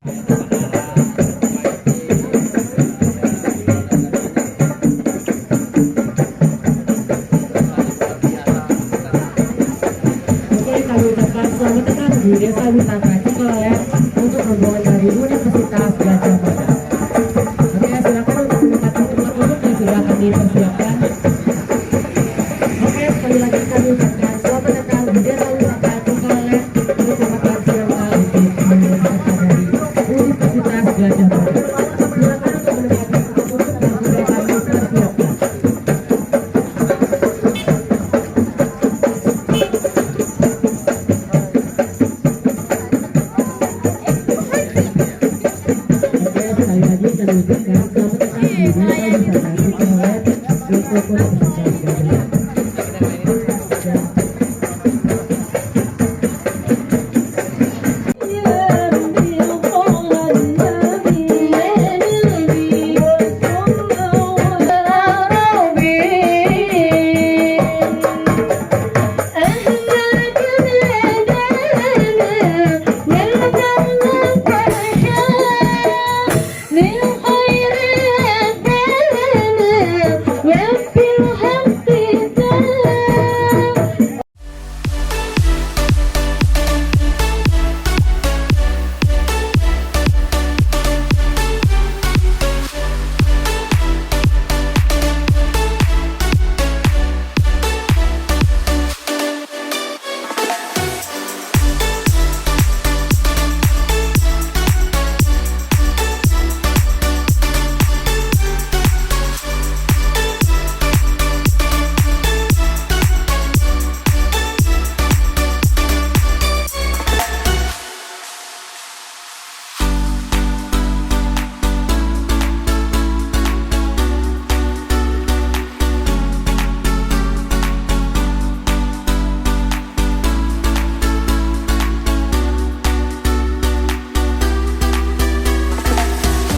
kami ucapkan selamat datang di Desa Wisata Cikolelet untuk rombongan dari Universitas Gajah Mada. Oke, silakan untuk menempati tempat duduk yang sudah kami persiapkan. Oke, sekali lagi kami ucapkan selamat datang di Desa Wisata Cikolelet untuk makan siang kali ini dari Universitas Gajah Mada. Silakan untuk menempati tempat duduk yang sudah kami persiapkan.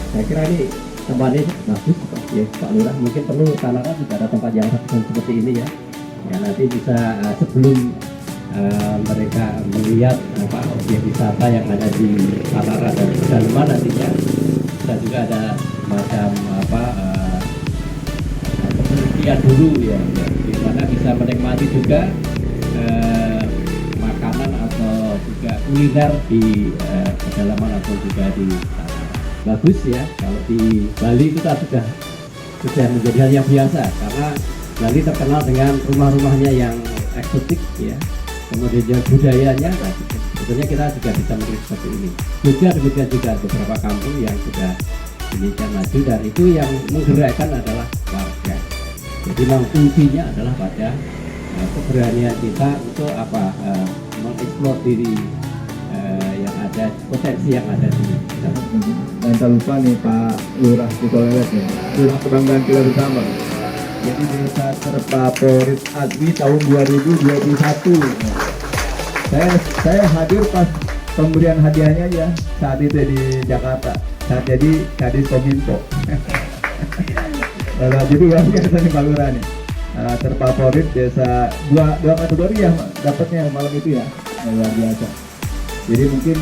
Saya kira ini tempat ini bagus ya Pak Lurah, mungkin perlu Talaran juga ada tempat yang seperti ini ya. Ya nanti bisa sebelum mereka melihat objek wisata yang ada di Talaran dan Dalaman nantinya bisa juga ada macam penelitian dulu ya, di mana bisa menikmati juga makanan atau juga kuliner di pedalaman atau juga di bagus ya. Kalau di Bali kita sudah menjadi hal yang biasa karena Bali terkenal dengan rumah-rumahnya yang eksotik ya, kemudian budayanya. Nah, sebetulnya kita juga bisa melihat seperti ini. Juga demikian juga beberapa kampung yang sudah demikian maju dan itu yang menggerakkan adalah warga. Jadi memang kuncinya adalah pada keberanian kita untuk mengeksplor diri yang ada, potensi yang ada di dalam. Dan tak lupa nih Pak Lurah Cikolelet ya, Lurah Kebanggaan kita bersama. Jadi desa terfavorit AGWI tahun 2021. Saya hadir pas pemberian hadiahnya ya saat itu di Jakarta. Saat jadi Kadis Kominfo. Jadi luar biasa nih Pak Lurah nih. Terfavorit desa dua kategori yang dapatnya malam itu ya, luar biasa. Jadi mungkin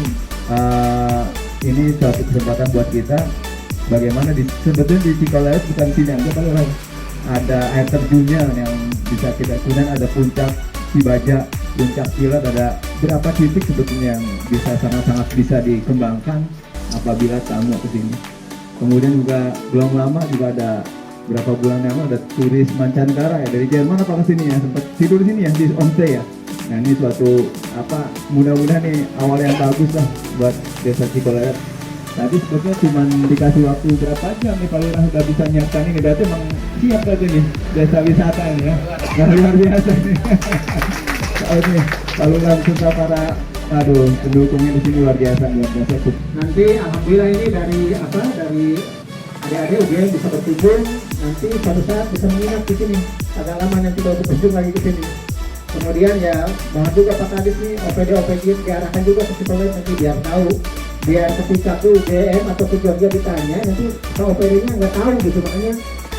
ini suatu kesempatan buat kita bagaimana sebetulnya di Cikolelet bukan sini aja Pak Lurah, ada air terjunnya yang bisa kita, kemudian ada puncak Cibaja, puncak Kilat, ada berapa titik sebetulnya yang bisa sangat-sangat bisa dikembangkan apabila tamu ke sini. Kemudian juga belum lama juga ada berapa bulan yang lalu ada turis mancanegara ya dari Jerman apa ke sini ya, sempat tidur di sini ya di homestay ya. Nah ini suatu mudah-mudahan nih awal yang bagus lah buat desa Cikolelet. Tadi sebetulnya cuma dikasih waktu berapa jam nih Pak Lurah udah bisa nyiapkan ini, berarti emang siap berarti nih desa wisata ini ya. Nah, luar biasa nih. Ini Pak Lurah serta para pendukungnya di sini luar biasa. Nanti alhamdulillah ini dari adik-adik UGM bisa berkunjung, nanti suatu saat bisa menginap di sini. Agak lama nanti baru berkunjung lagi ke sini. Kemudian ya mohon juga Pak Kadis nih OPD diarahkan juga ke Cikolelet nanti biar tahu, biar ketika tuh UGM atau ke Jogja ditanya nanti ke OPD-nya nggak tahu gitu. Makanya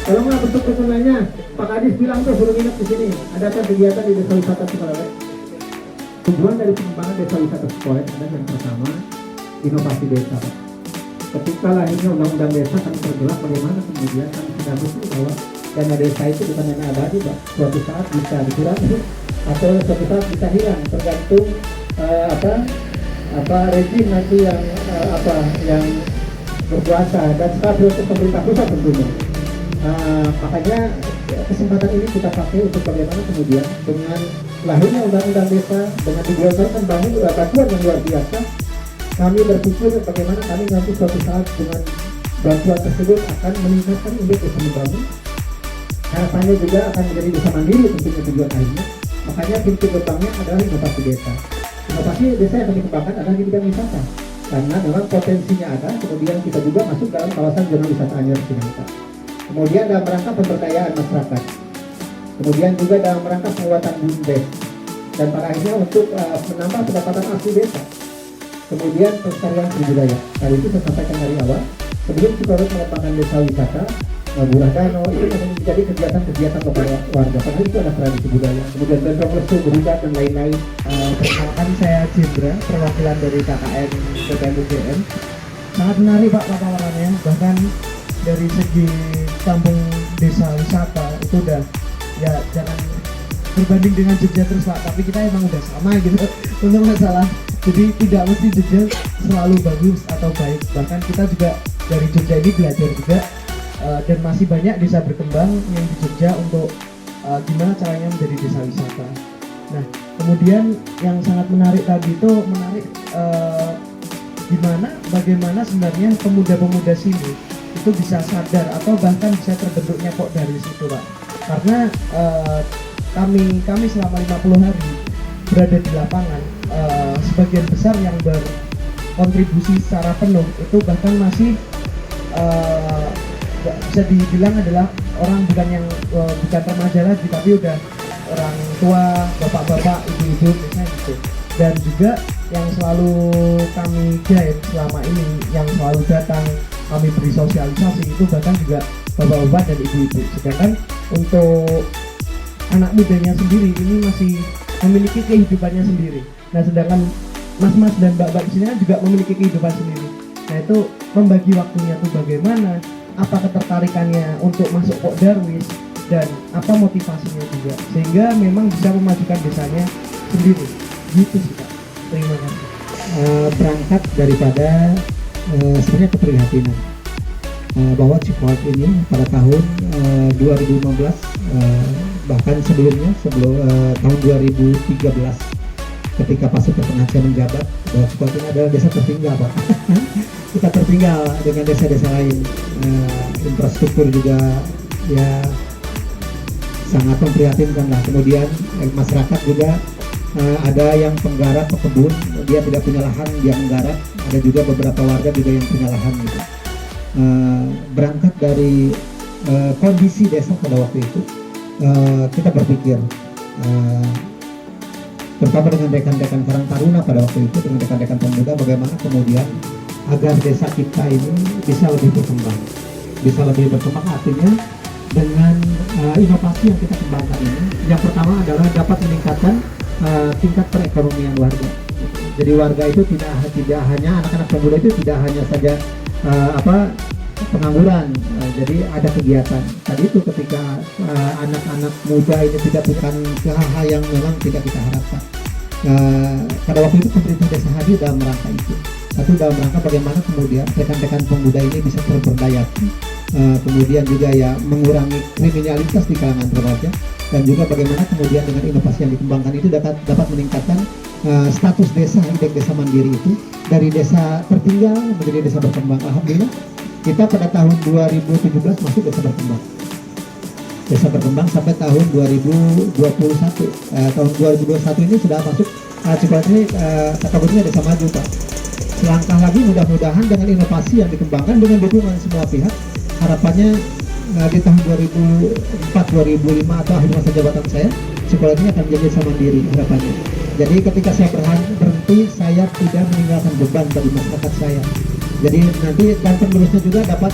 kalau nggak bentuk dukungannya Pak Kadis bilang tuh suruh nginep di sini. Ada kegiatan di desa wisata Cikolelet. Tujuan dari pengembangan desa wisata Cikolelet ada yang pertama inovasi desa. ketika lahirnya undang-undang desa kami tergerak bagaimana kemudian kami sudah betul bahwa dana desa itu bukan dana abadi, Pak. Suatu saat bisa dikurangi atau suatu saat bisa hilang tergantung rezim nanti yang berkuasa dan stabil untuk pemerintah pusat tentunya. Makanya kesempatan ini kita pakai untuk bagaimana kemudian dengan lahirnya undang-undang desa, dengan digelontorkan bantuan yang luar biasa, kami berpikir bagaimana kami nanti suatu saat dengan bantuan tersebut akan meningkatkan indeks desa membangun. Harapannya juga akan menjadi desa mandiri tentunya tujuan akhirnya. Makanya pintu gerbangnya adalah inovasi desa. Inovasi desa yang kami kembangkan adalah di bidang wisata, karena memang potensinya ada. Kemudian kita juga masuk dalam kawasan zona wisata Anyer Cinangka. Kemudian dalam rangka pemberdayaan masyarakat. Kemudian juga dalam rangka penguatan bumdes. Dan pada akhirnya untuk menambah pendapatan asli desa. Kemudian pelestarian budaya. Tadi itu saya sampaikan dari awal. Sebelum kita harus mengembangkan desa wisata, Murah Danau itu menjadi kegiatan-kegiatan kepada warga. Padahal itu ada tradisi budaya. Kemudian bentrok berubah dan lain-lain. Perkenalkan saya Jindra, perwakilan dari KKN BPM. Sangat menarik Pak paparannya, bahkan dari segi kampung desa wisata itu udah ya jangan berbanding dengan Jogja terus Pak, tapi kita emang udah sama gitu untuk masalah. Jadi tidak mesti Jogja selalu bagus atau baik, bahkan kita juga dari Jogja ini belajar juga dan masih banyak desa berkembang yang di Jogja untuk gimana caranya menjadi desa wisata. Nah, kemudian yang sangat menarik tadi itu menarik bagaimana sebenarnya pemuda-pemuda sini itu bisa sadar atau bahkan bisa terbentuknya kok dari situ Pak. Karena kami selama 50 hari berada di lapangan, sebagian besar yang berkontribusi secara penuh itu bahkan masih bisa dibilang adalah orang bukan remaja lagi, tapi udah orang tua, bapak-bapak, ibu-ibu biasanya gitu. Dan juga yang selalu kami guide selama ini, yang selalu datang kami beri sosialisasi itu bahkan juga bapak-bapak dan ibu-ibu. Sedangkan untuk anak mudanya sendiri ini masih memiliki kehidupannya sendiri. Nah, sedangkan mas-mas dan mbak-mbak di sini kan juga memiliki kehidupan sendiri. Nah, itu membagi waktunya tuh bagaimana, apa ketertarikannya untuk masuk Pok Darwis, dan apa motivasinya juga, sehingga memang bisa memajukan desanya sendiri. Gitu sih Pak. Terima kasih. Berangkat daripada sebenarnya keprihatinan bahwa Cipolt ini pada tahun 2015 bahkan sebelum tahun 2013 ketika Pak Supartengacia menjabat, bahwa Cipolt ini adalah desa tertinggal Pak. Kita tertinggal dengan desa-desa lain, infrastruktur juga ya sangat memprihatinkan lah. Kemudian masyarakat juga ada yang penggarap pekebun, dia tidak punya lahan, dia menggarap. Ada juga beberapa warga juga yang punya lahan gitu. Berangkat dari kondisi desa pada waktu itu, kita berpikir terutama dengan rekan-rekan Karang Taruna pada waktu itu, dengan rekan-rekan pemuda, bagaimana kemudian agar desa kita ini bisa lebih berkembang. Bisa lebih berkembang artinya dengan inovasi yang kita kembangkan ini, yang pertama adalah dapat meningkatkan tingkat perekonomian warga. Jadi warga itu tidak hanya anak-anak pemuda itu tidak hanya saja pengangguran, jadi ada kegiatan. Tadi itu ketika anak-anak muda ini tidak bukan hal yang memang tidak kita harapkan. Pada waktu itu pemerintah desa hadir dalam rangka itu. Satu, dalam rangka bagaimana kemudian rekan-rekan pemuda ini bisa terberdayakan, kemudian juga ya mengurangi kriminalitas di kalangan remaja, dan juga bagaimana kemudian dengan inovasi yang dikembangkan itu dapat meningkatkan status desa, indeks desa mandiri itu dari desa tertinggal menjadi desa berkembang. Alhamdulillah kita pada tahun 2017 masuk desa berkembang. Desa berkembang sampai tahun 2021. Tahun 2021 ini sudah masuk Cipolt ini kategorinya desa maju Pak. Selangkah lagi mudah-mudahan dengan inovasi yang dikembangkan dengan dukungan semua pihak, harapannya di tahun 2004-2005 atau akhir masa jabatan saya, Cipolt ini akan menjadi desa mandiri harapannya. Jadi ketika saya berhenti, saya tidak meninggalkan beban bagi masyarakat saya. Jadi nanti dan penerusnya juga dapat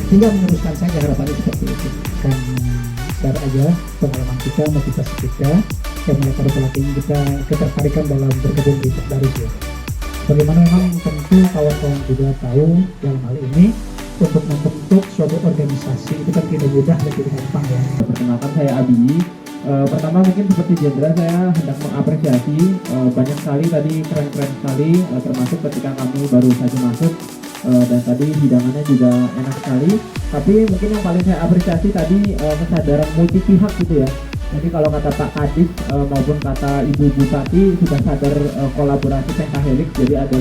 tinggal meneruskan saja, harapannya seperti itu. Kan share aja pengalaman kita, motivasi kita, yang melatar belakang kita ketertarikan dalam bergabung di Pok Darwis ya. Bagaimana memang tentu kawan-kawan juga tahu dalam hal ini untuk membentuk suatu organisasi itu kan tidak mudah dan tidak gampang ya. Perkenalkan, saya Abi. Pertama mungkin seperti Jendra, saya hendak mengapresiasi banyak sekali tadi, keren-keren sekali, termasuk ketika kami baru saja masuk dan tadi hidangannya juga enak sekali. Tapi mungkin yang paling saya apresiasi tadi kesadaran multi pihak gitu ya. Jadi kalau kata Pak Kadis maupun kata Ibu Bupati sudah sadar kolaborasi pentahelix, jadi ada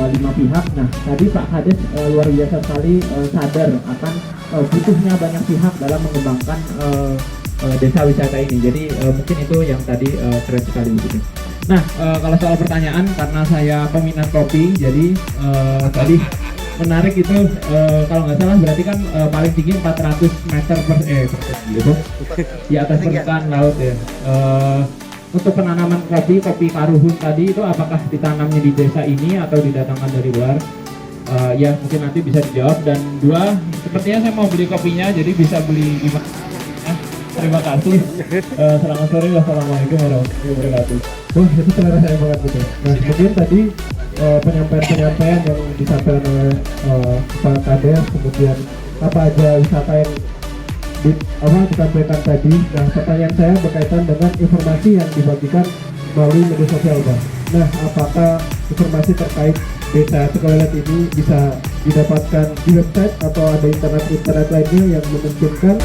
lima pihak. Nah tadi Pak Kadis luar biasa sekali sadar akan butuhnya banyak pihak dalam mengembangkan desa wisata ini. Jadi mungkin itu yang tadi keren sekali begitu. Nah kalau soal pertanyaan, karena saya peminat kopi, jadi tadi menarik itu kalau nggak salah berarti kan paling tinggi 400 meter gitu di atas permukaan laut ya. Untuk penanaman kopi Karuhun tadi itu apakah ditanamnya di desa ini atau didatangkan dari luar? Ya mungkin nanti bisa dijawab. Dan dua, sepertinya saya mau beli kopinya, jadi bisa beli di mana? Terima kasih. Selamat sore, wassalamualaikum warahmatullahi wabarakatuh. Wah, itu selera saya banget gitu. Nah, kemudian tadi penyampaian yang disampaikan oleh Kepala Kades, kemudian apa aja wisata yang disampaikan tadi. Nah, pertanyaan saya berkaitan dengan informasi yang dibagikan melalui media sosial, Bang. Nah, apakah informasi terkait desa Tegalet ini bisa didapatkan di website atau ada internet lainnya yang memungkinkan